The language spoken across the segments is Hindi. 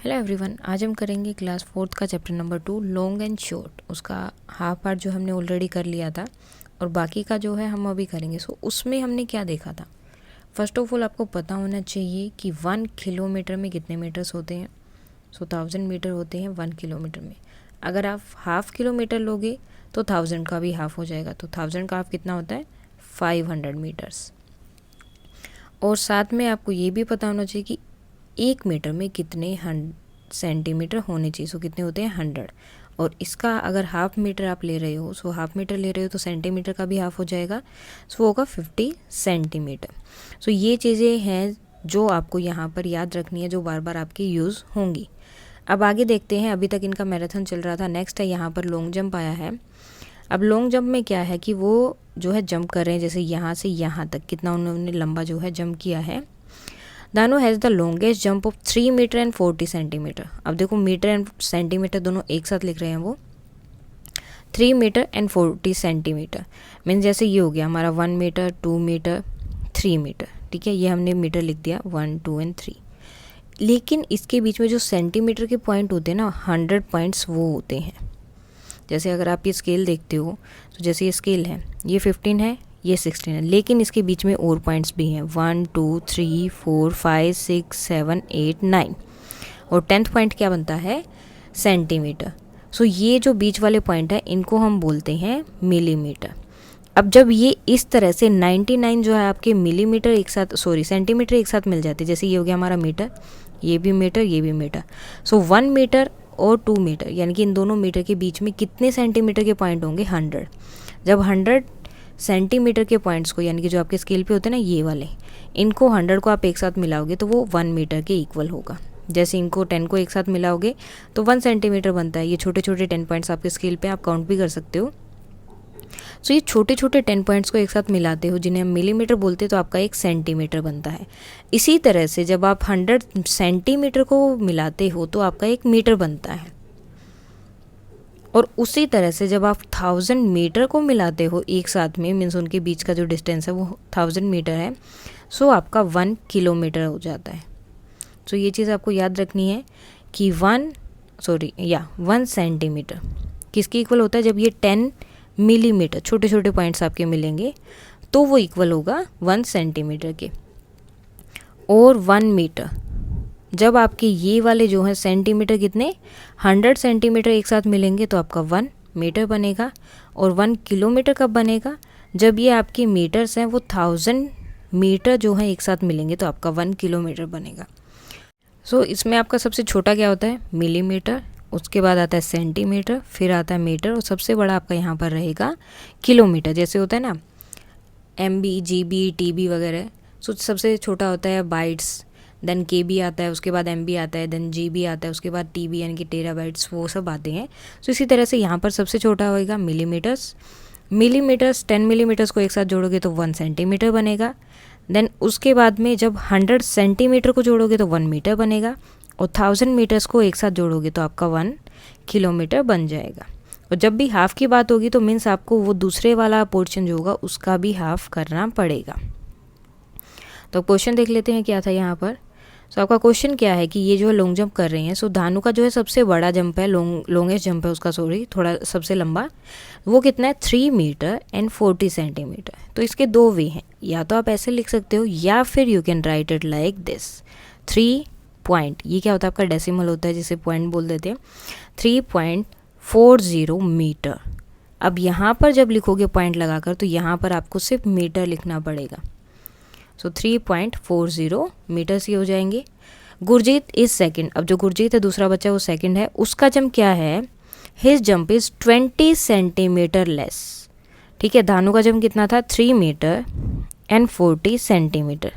हेलो एवरीवन, आज हम करेंगे क्लास 4th का chapter number 2 long and short. उसका हाफ पार्ट जो हमने ऑलरेडी कर लिया था और बाकी का जो है हम अभी करेंगे। उसमें हमने क्या देखा था। फर्स्ट ऑफ ऑल आपको पता होना चाहिए कि 1 किलोमीटर में कितने मीटर्स होते हैं। 1000 मीटर होते हैं 1 किलोमीटर में। अगर आप हाफ किलोमीटर लोगे तो 1000 का भी हाफ हो जाएगा। तो 1000 का हाफ कितना होता है 500 मीटर्स। और साथ में आपको ये भी पता होना चाहिए कि 1 मीटर में कितने सेंटीमीटर होने चाहिए। सो कितने होते हैं 100। और इसका अगर हाफ मीटर आप ले रहे हो, हाफ मीटर ले रहे हो तो सेंटीमीटर का भी हाफ हो जाएगा। सो होगा 50 सेंटीमीटर। सो ये चीज़ें हैं जो आपको यहाँ पर याद रखनी है, जो बार बार आपकी यूज़ होंगी। अब आगे देखते हैं। अभी तक इनका मैराथन चल रहा था। नेक्स्ट है यहाँ पर लॉन्ग जंप आया है। अब लॉन्ग जंप में क्या है कि वो जो है जंप कर रहे हैं, जैसे यहाँ से यहाँ तक कितना उन्होंने लंबा जो है जंप किया है। Dano has the longest jump of 3 metre and 40 centimetre. अब देखो मीटर एंड सेंटीमीटर दोनों एक साथ लिख रहे हैं वो। 3 मीटर एंड 40 सेंटीमीटर मीन्स जैसे ये हो गया हमारा 1 मीटर 2 मीटर 3 मीटर। ठीक है, ये हमने मीटर लिख दिया 1 2 एंड 3। लेकिन इसके बीच में जो सेंटीमीटर के पॉइंट होते हैं ना, 100 पॉइंट्स वो होते हैं। जैसे अगर आप ये स्केल देखते हो तो जैसे ये स्केल है, ये 15 है, ये 16 है, लेकिन इसके बीच में और पॉइंट्स भी हैं 1 2 3 4 5 6 7 8 9। और 10th पॉइंट क्या बनता है सेंटीमीटर। सो ये जो बीच वाले पॉइंट है इनको हम बोलते हैं मिलीमीटर। अब जब ये इस तरह से 99 जो है आपके मिलीमीटर एक साथ सेंटीमीटर एक साथ मिल जाते हैं, जैसे ये हो गया हमारा मीटर, ये भी मीटर, ये भी मीटर। सो 1 मीटर और 2 मीटर यानी कि इन दोनों मीटर के बीच में कितने सेंटीमीटर के पॉइंट होंगे 100। जब 100 सेंटीमीटर के पॉइंट्स को यानी कि जो आपके स्केल पे होते हैं ना ये वाले, इनको 100 को आप एक साथ मिलाओगे तो वो 1 मीटर के इक्वल होगा। जैसे इनको 10 को एक साथ मिलाओगे तो 1 सेंटीमीटर बनता है। ये छोटे छोटे 10 पॉइंट्स आपके स्केल पे आप काउंट भी कर सकते हो। सो ये छोटे छोटे 10 पॉइंट्स को एक साथ मिलाते हो जिन्हें हम मिलीमीटर बोलते हैं, तो आपका एक सेंटीमीटर बनता है। इसी तरह से जब आप 100 सेंटीमीटर को मिलाते हो तो आपका एक मीटर बनता है। और उसी तरह से जब आप 1000 मीटर को मिलाते हो एक साथ में, मीन्स उनके बीच का जो डिस्टेंस है वो 1000 मीटर है, सो आपका 1 किलोमीटर हो जाता है। सो ये चीज़ आपको याद रखनी है कि 1 सेंटीमीटर किसके इक्वल होता है। जब ये 10 मिलीमीटर छोटे छोटे पॉइंट्स आपके मिलेंगे तो वो इक्वल होगा 1 सेंटीमीटर के। और 1 मीटर जब आपके ये वाले जो है सेंटीमीटर कितने 100 सेंटीमीटर एक साथ मिलेंगे तो आपका 1 मीटर बनेगा। और 1 किलोमीटर कब बनेगा, जब ये आपके मीटर्स हैं वो 1000 मीटर जो है एक साथ मिलेंगे तो आपका 1 किलोमीटर बनेगा। सो इसमें आपका सबसे छोटा क्या होता है मिलीमीटर, उसके बाद आता है सेंटीमीटर, फिर आता है मीटर, और सबसे बड़ा आपका यहाँ पर रहेगा किलोमीटर। जैसे होता है ना MB GB TB वगैरह। सो सबसे छोटा होता है बाइट्स, देन KB आता है, उसके बाद MB आता है, देन GB आता है, उसके बाद TB यानी कि टेराबाइट्स, वो सब आते हैं। सो इसी तरह से यहाँ पर सबसे छोटा होएगा मिलीमीटर्स। 10 मिलीमीटर्स को एक साथ जोड़ोगे तो 1 सेंटीमीटर बनेगा। देन उसके बाद में जब 100 सेंटीमीटर को जोड़ोगे तो 1 मीटर बनेगा। और 1000 मीटर्स को एक साथ जोड़ोगे तो आपका 1 किलोमीटर बन जाएगा। और जब भी हाफ की बात होगी तो मीन्स आपको वो दूसरे वाला पोर्शन जो होगा उसका भी हाफ करना पड़ेगा। तो क्वेश्चन देख लेते हैं क्या था यहाँ पर। सो आपका क्वेश्चन क्या है कि ये जो है लॉन्ग जंप कर रहे हैं। सो धानु का जो है सबसे बड़ा जंप है, लॉन्गेस्ट जंप है उसका, थोड़ा सबसे लंबा, वो कितना है 3 मीटर एंड 40 सेंटीमीटर। तो इसके 2 वे हैं, या तो आप ऐसे लिख सकते हो या फिर you can write it like this 3 point. ये क्या होता है आपका डेसिमल होता है जिसे पॉइंट बोल देते हैं। 3.40 मीटर। अब यहाँ पर जब लिखोगे पॉइंट लगाकर तो यहाँ पर आपको सिर्फ मीटर लिखना पड़ेगा। सो 3.40 मीटर्स ही हो जाएंगे। Gurjeet is second. अब जो गुरजीत है दूसरा बच्चा वो सेकंड है, उसका जंप क्या है, his jump is 20 centimetre less. ठीक है, धानु का जंप कितना था 3 मीटर एंड 40 सेंटीमीटर,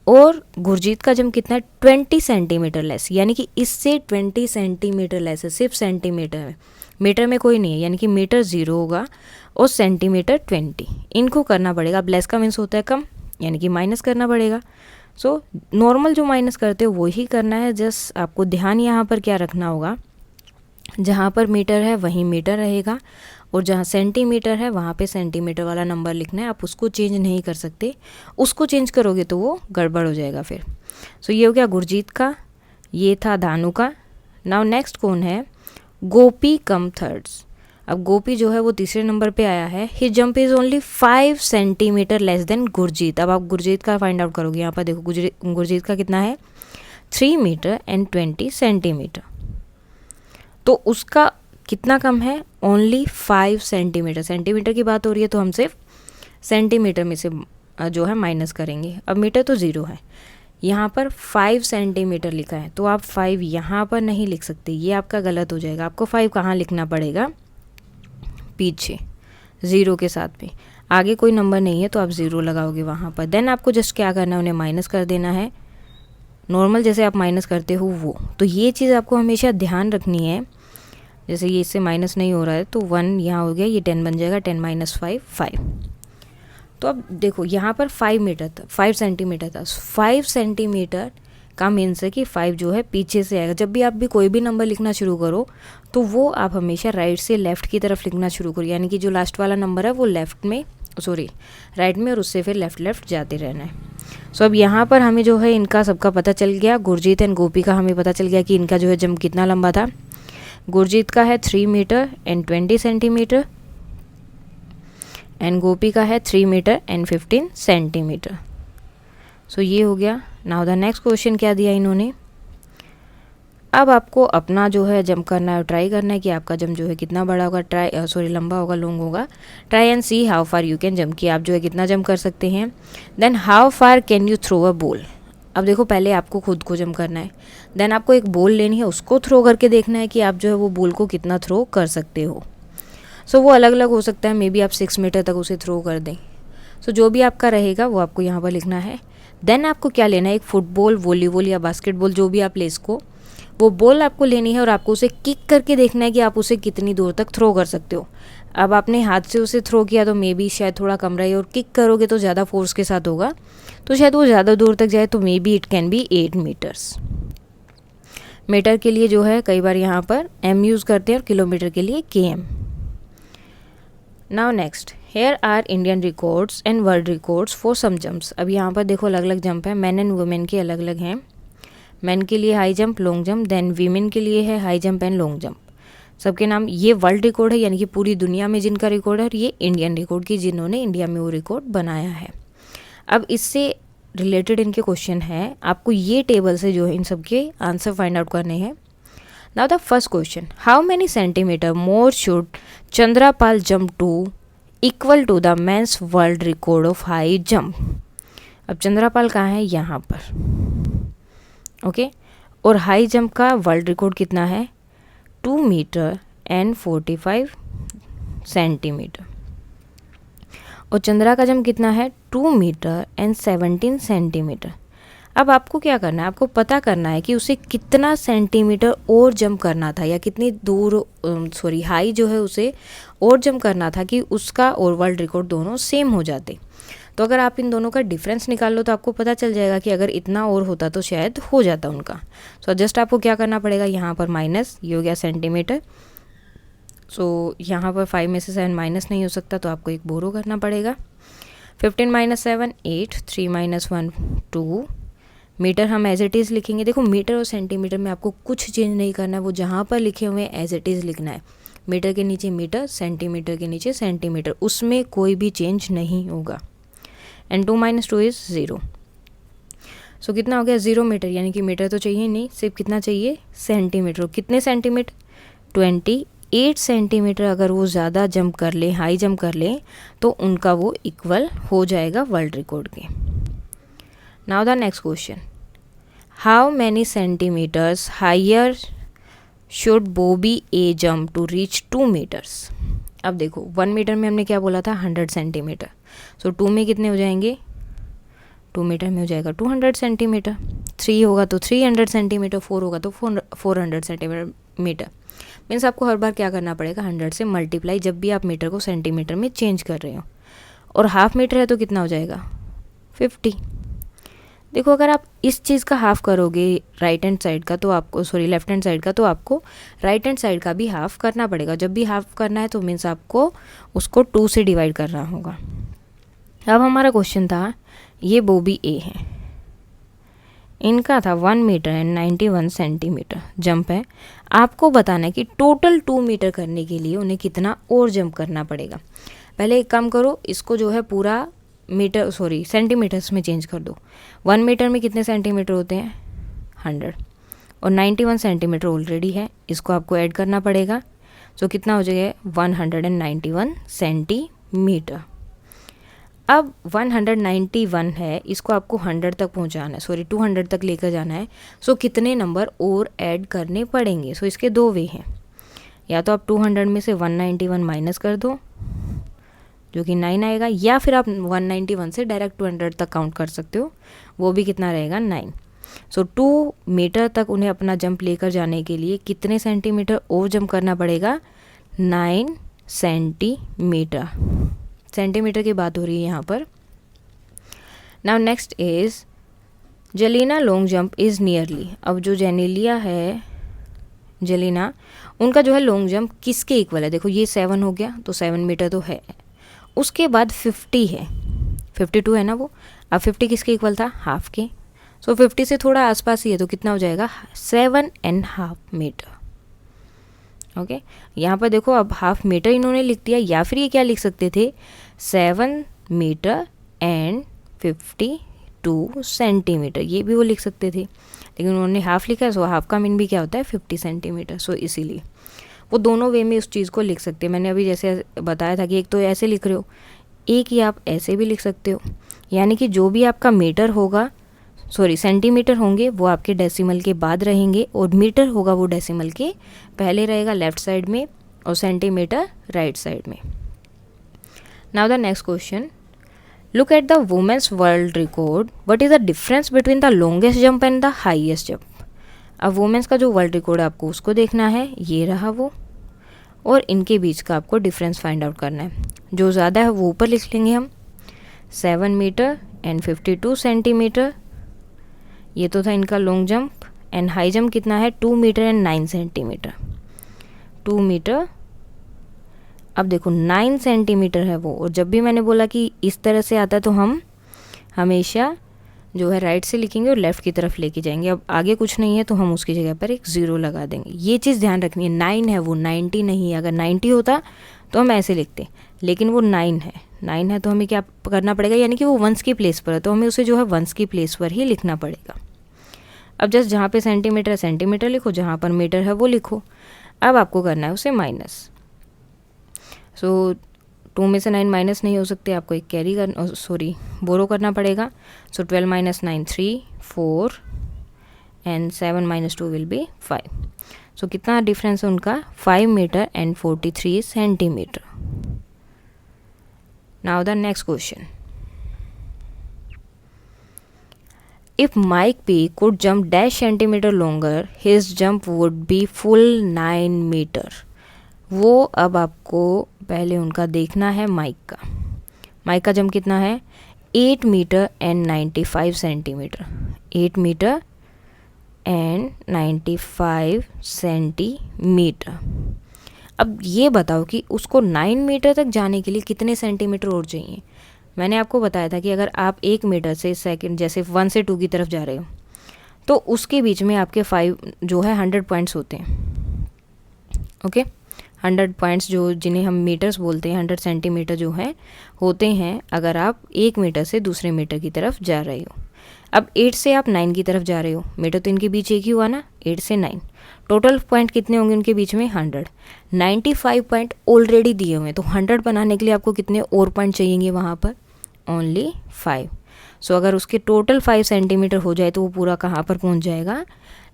और गुरजीत का जंप कितना है 20 सेंटीमीटर लेस, यानी कि इससे 20 सेंटीमीटर लेस है, सिर्फ सेंटीमीटर में, मीटर में कोई नहीं है, यानी कि मीटर 0 होगा और सेंटीमीटर 20। इनको करना पड़ेगा। अब लेस का मीन्स होता है कम, यानी कि माइनस करना पड़ेगा। सो नॉर्मल जो माइनस करते हो वो ही करना है। जस्ट आपको ध्यान यहाँ पर क्या रखना होगा, जहाँ पर मीटर है वहीं मीटर रहेगा, और जहाँ सेंटीमीटर है वहाँ पे सेंटीमीटर वाला नंबर लिखना है। आप उसको चेंज नहीं कर सकते, उसको चेंज करोगे तो वो गड़बड़ हो जाएगा फिर। सो ये हो गया गुरजीत का, ये था धानु का। नाउ नेक्स्ट कौन है, गोपी कम थर्ड्स। अब गोपी जो है वो तीसरे नंबर पे आया है। He jump is only 5 centimetre less than Gurjeet. अब आप गुरजीत का फाइंड आउट करोगे। यहाँ पर देखो गुरजीत का कितना है, 3 मीटर एंड 20 सेंटीमीटर। तो उसका कितना कम है, ओनली 5 सेंटीमीटर। सेंटीमीटर की बात हो रही है तो हम सिर्फ सेंटीमीटर में से जो है माइनस करेंगे। अब मीटर तो 0 है, यहाँ पर 5 सेंटीमीटर लिखा है तो आप 5 यहाँ पर नहीं लिख सकते, ये आपका गलत हो जाएगा। आपको 5 कहाँ लिखना पड़ेगा, पीछे 0 के साथ में। आगे कोई नंबर नहीं है तो आप 0 लगाओगे वहाँ पर। देन आपको जस्ट क्या करना है, उन्हें माइनस कर देना है, नॉर्मल जैसे आप माइनस करते हो वो। तो ये चीज़ आपको हमेशा ध्यान रखनी है। जैसे ये इससे माइनस नहीं हो रहा है तो 1 यहाँ हो गया, ये 10 बन जाएगा, 10 - 5 5। तो अब देखो यहाँ पर 5 मीटर था, 5 सेंटीमीटर था। 5 सेंटीमीटर का मीन्स है कि 5 जो है पीछे से आएगा। जब भी आप भी कोई भी नंबर लिखना शुरू करो तो वो आप हमेशा राइट से लेफ़्ट की तरफ लिखना शुरू करो, यानी कि जो लास्ट वाला नंबर है वो लेफ़्ट में, सॉरी राइट में, और उससे फिर लेफ़्ट जाते रहना है। सो अब यहाँ पर हमें जो है इनका सबका पता चल गया। गुरजीत एंड गोपी का हमें पता चल गया कि इनका जो है जंप कितना लंबा था। गुरजीत का है 3 मीटर एंड 20 सेंटीमीटर एंड गोपी का है 3 मीटर एंड 15 सेंटीमीटर। सो ये हो गया। नाउ द नेक्स्ट क्वेश्चन क्या दिया इन्होंने, अब आपको अपना जो है जंप करना है, ट्राई करना है कि आपका जंप जो है कितना बड़ा होगा, लंबा होगा, लॉन्ग होगा। Try and see how far you can jump, कि आप जो है कितना जंप कर सकते हैं। Then how far can you throw a ball. अब देखो पहले आपको खुद को जंप करना है, देन आपको एक बॉल लेनी है, उसको थ्रो करके देखना है कि आप जो है वो बॉल को कितना थ्रो कर सकते हो। सो वो अलग अलग हो सकता है, मे बी आप 6 मीटर तक उसे थ्रो कर दें। सो जो भी आपका रहेगा वो आपको यहाँ पर लिखना है। देन आपको क्या लेना है, एक फुटबॉल, वॉलीबॉल या बास्केटबॉल, जो भी आप ले इसको, वो बॉल आपको लेनी है और आपको उसे किक करके देखना है कि आप उसे कितनी दूर तक थ्रो कर सकते हो। अब आपने हाथ से उसे थ्रो किया तो मे बी शायद थोड़ा कम रहे, और किक करोगे तो ज़्यादा फोर्स के साथ होगा तो शायद वो ज़्यादा दूर तक जाए, तो maybe it can be 8 metres. Metre के लिए जो है कई बार यहाँ पर एम यूज़ करते हैं और किलोमीटर के लिए km। Now next, here are Indian records and world records for some jumps. अब यहाँ पर देखो अलग अलग जंप है, मैन एंड वुमेन के अलग अलग हैं। मैन के लिए high jump, long jump, then women के लिए है high jump and long jump. सबके नाम, ये वर्ल्ड रिकॉर्ड है यानी कि पूरी दुनिया में जिनका रिकॉर्ड है, और ये इंडियन रिकॉर्ड की जिन्होंने इंडिया में वो रिकॉर्ड बनाया है। अब इससे रिलेटेड इनके क्वेश्चन है, आपको ये टेबल से जो है इन सब के आंसर फाइंड आउट करने हैं। Now the first question, how many centimetre more should Chandrapal jump to equal to the men's world record of high jump. अब चंद्रपाल कहाँ है, यहाँ पर, ओके। और हाई जंप का वर्ल्ड रिकॉर्ड कितना है, 2 मीटर एंड 45 सेंटीमीटर। और चंद्रा का जंप कितना है, 2 मीटर एंड 17 सेंटीमीटर। अब आपको क्या करना है, आपको पता करना है कि उसे कितना सेंटीमीटर और जंप करना था, या कितनी दूर, हाई जो है उसे और जंप करना था कि उसका और वर्ल्ड रिकॉर्ड दोनों सेम हो जाते। तो अगर आप इन दोनों का डिफरेंस निकाल लो तो आपको पता चल जाएगा कि अगर इतना और होता तो शायद हो जाता उनका। सो जस्ट आपको क्या करना पड़ेगा, यहाँ पर माइनस, ये हो गया सेंटीमीटर। सो यहाँ पर 5 में से 7 माइनस नहीं हो सकता तो आपको एक बोरो करना पड़ेगा। 15 - 7 8, 3 - 1 2। मीटर हम एज इट इज़ लिखेंगे। देखो मीटर और सेंटीमीटर में आपको कुछ चेंज नहीं करना है, वो जहाँ पर लिखे हुए एज इट इज़ लिखना है। मीटर के नीचे मीटर, सेंटीमीटर के नीचे सेंटीमीटर, उसमें कोई भी चेंज नहीं होगा। And 2 - 2 is 0। सो कितना हो गया, 0 मीटर, यानी कि मीटर तो चाहिए नहीं, सिर्फ कितना चाहिए, सेंटीमीटर। कितने सेंटीमीटर, 28 सेंटीमीटर। अगर वो ज़्यादा जंप कर ले, हाई जंप कर ले, तो उनका वो इक्वल हो जाएगा वर्ल्ड रिकॉर्ड के। Now the next question, how many centimetres higher should Bobby A jump to reach 2 metres. अब देखो 1 मीटर में हमने क्या बोला था, 100 सेंटीमीटर। सो 2 में कितने हो जाएंगे, 2 मीटर में हो जाएगा 200 सेंटीमीटर। 3 होगा तो 300 सेंटीमीटर, 4 होगा तो 400 सेंटीमीटर। मीन्स आपको हर बार क्या करना पड़ेगा, 100 से मल्टीप्लाई, जब भी आप मीटर को सेंटीमीटर में चेंज कर रहे हो। और हाफ मीटर है तो कितना हो जाएगा, 50। देखो अगर आप इस चीज़ का हाफ करोगे राइट हैंड साइड का, तो आपको लेफ्ट हैंड साइड का, तो आपको राइट हैंड साइड का भी हाफ करना पड़ेगा। जब भी हाफ करना है तो मीन्स आपको उसको 2 से डिवाइड करना होगा। अब हमारा क्वेश्चन था, ये बॉबी ए है, इनका था 1 मीटर एंड 91 सेंटीमीटर जंप है। आपको बताना है कि टोटल 2 मीटर करने के लिए उन्हें कितना और जंप करना पड़ेगा। पहले एक काम करो, इसको जो है पूरा सेंटीमीटर्स में चेंज कर दो। 1 मीटर में कितने सेंटीमीटर होते हैं? 100, और 91 सेंटीमीटर ऑलरेडी है, इसको आपको ऐड करना पड़ेगा। सो कितना हो जाएगा? 191 सेंटीमीटर। अब 191 है, इसको आपको 100 तक पहुंचाना है, 200 तक लेकर जाना है। सो कितने नंबर और ऐड करने पड़ेंगे? सो इसके दो वे हैं, या तो आप 200 में से 191 माइनस कर दो जो कि 9 आएगा, या फिर आप 191 से डायरेक्ट 200 तक काउंट कर सकते हो, वो भी कितना रहेगा? 9। सो 2 मीटर तक उन्हें अपना जंप लेकर जाने के लिए कितने सेंटीमीटर और जंप करना पड़ेगा? 9 सेंटीमीटर। सेंटीमीटर की बात हो रही है यहाँ पर। Now next is Jelena long jump is nearly. अब जो जेनेलिया है, जेलिना, उनका जो है लॉन्ग जंप किसके इक्वल है? देखो ये 7 हो गया, तो 7 मीटर तो है। उसके बाद 50 है, 52 है ना वो। अब 50 किसके इक्वल था? हाफ के। सो 50 से थोड़ा आसपास ही है, तो कितना हो जाएगा? 7.5 मीटर। ओके, यहाँ पर देखो अब हाफ मीटर इन्होंने लिख दिया, या फिर ये क्या लिख सकते थे? 7 मीटर एंड 52 सेंटीमीटर, ये भी वो लिख सकते थे, लेकिन उन्होंने हाफ लिखा है। सो हाफ का मीन भी क्या होता है? 50 सेंटीमीटर। सो इसीलिए वो दोनों वे में उस चीज़ को लिख सकते हैं। मैंने अभी जैसे बताया था कि एक तो ऐसे लिख रहे हो, एक ही आप ऐसे भी लिख सकते हो। यानी कि जो भी आपका मीटर होगा, सेंटीमीटर होंगे, वो आपके डेसिमल के बाद रहेंगे, और मीटर होगा वो डेसिमल के पहले रहेगा लेफ्ट साइड में, और सेंटीमीटर राइट साइड में। Now the next question, look at the women's world record, what is the difference between the longest jump and the highest jump. अब वुमेन्स का जो वर्ल्ड रिकॉर्ड है आपको उसको देखना है, ये रहा वो, और इनके बीच का आपको डिफरेंस फाइंड आउट करना है। जो ज़्यादा है वो ऊपर लिख लेंगे हम, 7 मीटर एंड 52 सेंटीमीटर। ये तो था इनका long jump. And high jump कितना है? 2 मीटर एंड 9 सेंटीमीटर। 2 मीटर, अब देखो 9 सेंटीमीटर है वो, और जब भी मैंने बोला कि इस तरह से आता है तो हम हमेशा जो है राइट से लिखेंगे और लेफ़्ट की तरफ लेके जाएंगे। अब आगे कुछ नहीं है तो हम उसकी जगह पर एक 0 लगा देंगे। ये चीज़ ध्यान रखनी है, 9 है वो, 90 नहीं है। अगर 90 होता तो हम ऐसे लिखते, लेकिन वो 9 है। 9 है तो हमें क्या करना पड़ेगा? यानी कि वो वंस की प्लेस पर है, तो हमें उसे जो है वंस की प्लेस पर ही लिखना पड़ेगा। अब जस्ट जहाँ पे सेंटीमीटर है सेंटीमीटर लिखो, जहाँ पर मीटर है वो लिखो। अब आपको करना है उसे माइनस। सो 2 में से 9 माइनस नहीं हो सकते, आपको एक कैरी बोरो करना पड़ेगा। So 12 minus 9 3 4 and 7 minus 2 will be 5। So कितना डिफरेंस है उनका? 5 metre and 43 centimetre. Now the next question, if Mike P could jump dash centimeter longer, his jump would be full 9 metre. वो अब आपको पहले उनका देखना है माइक का। माइक का जंप कितना है? 8 metre and 95 centimetre. 8 metre and 95 centimetre. अब ये बताओ कि उसको 9 मीटर तक जाने के लिए कितने सेंटीमीटर और चाहिए। मैंने आपको बताया था कि अगर आप 1 मीटर से सेकंड जैसे 1 से 2 की तरफ जा रहे हो तो उसके बीच में आपके 5 जो है 100 पॉइंट्स होते हैं। ओके, 100 पॉइंट्स जो जिन्हें हम मीटर्स बोलते हैं, 100 सेंटीमीटर जो है होते हैं अगर आप 1 मीटर से दूसरे मीटर की तरफ जा रहे हो। अब 8 से आप 9 की तरफ जा रहे हो, मीटर तो इनके बीच एक ही हुआ ना, 8 से 9। टोटल पॉइंट कितने होंगे उनके बीच में? 100। 95 पॉइंट ऑलरेडी दिए हुए हैं, तो 100 बनाने के लिए आपको कितने और पॉइंट चाहिए वहाँ पर? ओनली 5। सो अगर उसके टोटल 5 सेंटीमीटर हो जाए तो वो पूरा कहाँ पर पहुँच जाएगा?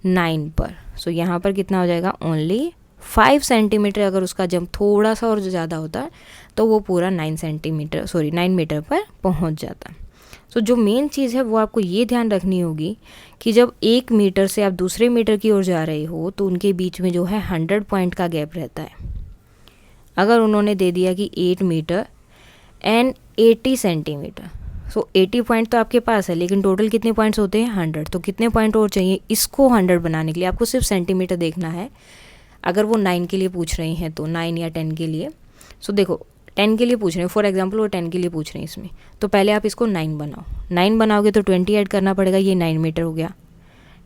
9 पर। सो यहाँ पर कितना हो जाएगा? Only 5 centimetre. अगर उसका जंप थोड़ा सा और ज़्यादा होता तो वो पूरा 9 मीटर पर पहुँच जाता। सो जो मेन चीज़ है वो आपको ये ध्यान रखनी होगी कि जब 1 मीटर से आप दूसरे मीटर की ओर जा रहे हो तो उनके बीच में जो है 100 पॉइंट का गैप रहता है। अगर उन्होंने दे दिया कि 8 metre and 80 centimetre, so 80 point तो आपके पास है, लेकिन टोटल कितने पॉइंट्स होते हैं? 100। तो कितने पॉइंट और चाहिए इसको 100 बनाने के लिए? आपको सिर्फ सेंटीमीटर देखना है। अगर वो 9 के लिए पूछ रही हैं तो 9 या 10 के लिए, सो देखो 10 के लिए पूछ रहे हैं, फॉर एग्जांपल वो 10 के लिए पूछ रहे हैं इसमें, तो पहले आप इसको 9 बनाओ। 9 बनाओगे तो 20 ऐड करना पड़ेगा, ये 9 मीटर हो गया।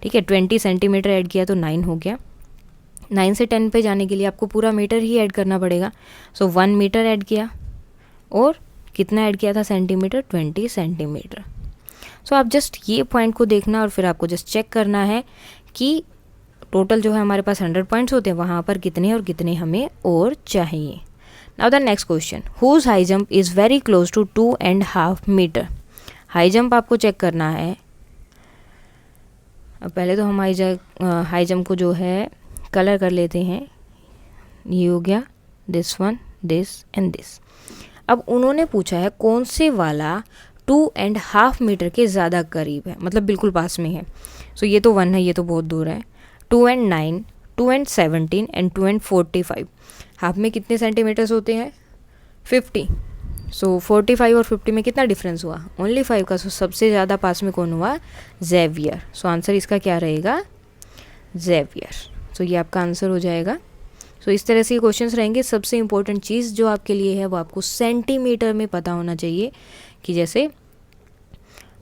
ठीक है, 20 सेंटीमीटर ऐड किया तो 9 हो गया। 9 से 10 पे जाने के लिए आपको पूरा मीटर ही ऐड करना पड़ेगा। सो 1 मीटर ऐड किया और कितना ऐड किया था सेंटीमीटर, 20 सेंटीमीटर। सो आप जस्ट ये पॉइंट को देखना और फिर आपको जस्ट चेक करना है कि टोटल जो है हमारे पास 100 पॉइंट्स होते हैं, वहाँ पर कितने और कितने हमें और चाहिए। Now the next question, whose high jump is very close to 2.5 metre. High jump आपको चेक करना है। अब पहले तो हम हाई जंप को जो है कलर कर लेते हैं। ये हो गया this one, this and this. अब उन्होंने पूछा है कौन से वाला 2.5 मीटर के ज़्यादा करीब है, मतलब बिल्कुल पास में है। सो ये तो 1 है, ये तो बहुत दूर है। 2 and 9, 2 and 17 and 2 and 45। Half में कितने सेंटीमीटर्स होते हैं, 50। सो 45 और 50 में कितना डिफरेंस हुआ, ओनली 5 का। सो सबसे ज़्यादा पास में कौन हुआ, जेवियर। सो आंसर इसका क्या रहेगा, जेवियर। सो ये आपका आंसर हो जाएगा। सो इस तरह से क्वेश्चंस रहेंगे। सबसे इंपॉर्टेंट चीज़ जो आपके लिए है वो आपको सेंटीमीटर में पता होना चाहिए कि जैसे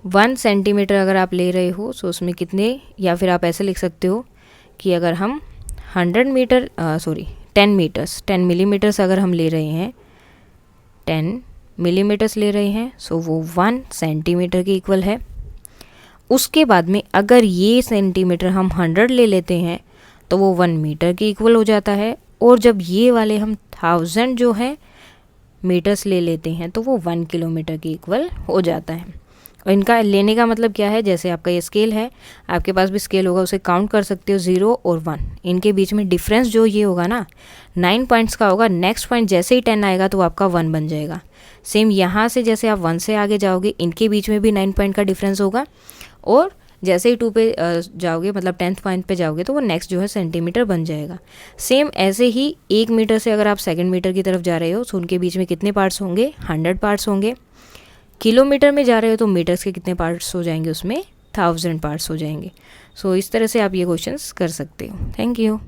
1 सेंटीमीटर अगर आप ले रहे हो सो उसमें कितने, या फिर आप ऐसे लिख सकते हो कि अगर हम 10 मिलीमीटर्स अगर हम ले रहे हैं, 10 मिलीमीटर्स ले रहे हैं, सो वो 1 सेंटीमीटर के इक्वल है। उसके बाद में अगर ये सेंटीमीटर हम 100 ले लेते हैं तो वो 1 मीटर के इक्वल हो जाता है। और जब ये वाले हम 1000 जो है मीटर्स ले लेते हैं तो वो 1 किलोमीटर के इक्वल हो जाता है। और इनका लेने का मतलब क्या है, जैसे आपका ये स्केल है, आपके पास भी स्केल होगा, उसे काउंट कर सकते हो 0 और 1। इनके बीच में डिफरेंस जो ये होगा ना 9 पॉइंट्स का होगा। नेक्स्ट पॉइंट जैसे ही 10 आएगा तो आपका 1 बन जाएगा। सेम यहाँ से जैसे आप 1 से आगे जाओगे, इनके बीच में भी 9 पॉइंट का डिफरेंस होगा। और जैसे ही 2 पे जाओगे, मतलब 10th पॉइंट पे जाओगे, तो वो नेक्स्ट जो है सेंटीमीटर बन जाएगा। सेम ऐसे ही 1 मीटर से अगर आप सेकंड मीटर की तरफ जा रहे हो तो उनके बीच में कितने पार्ट्स होंगे, 100 पार्ट्स होंगे। किलोमीटर में जा रहे हो तो मीटर्स के कितने पार्ट्स हो जाएंगे, उसमें 1000 पार्ट्स हो जाएंगे। सो इस तरह से आप ये क्वेश्चंस कर सकते हो। Thank you.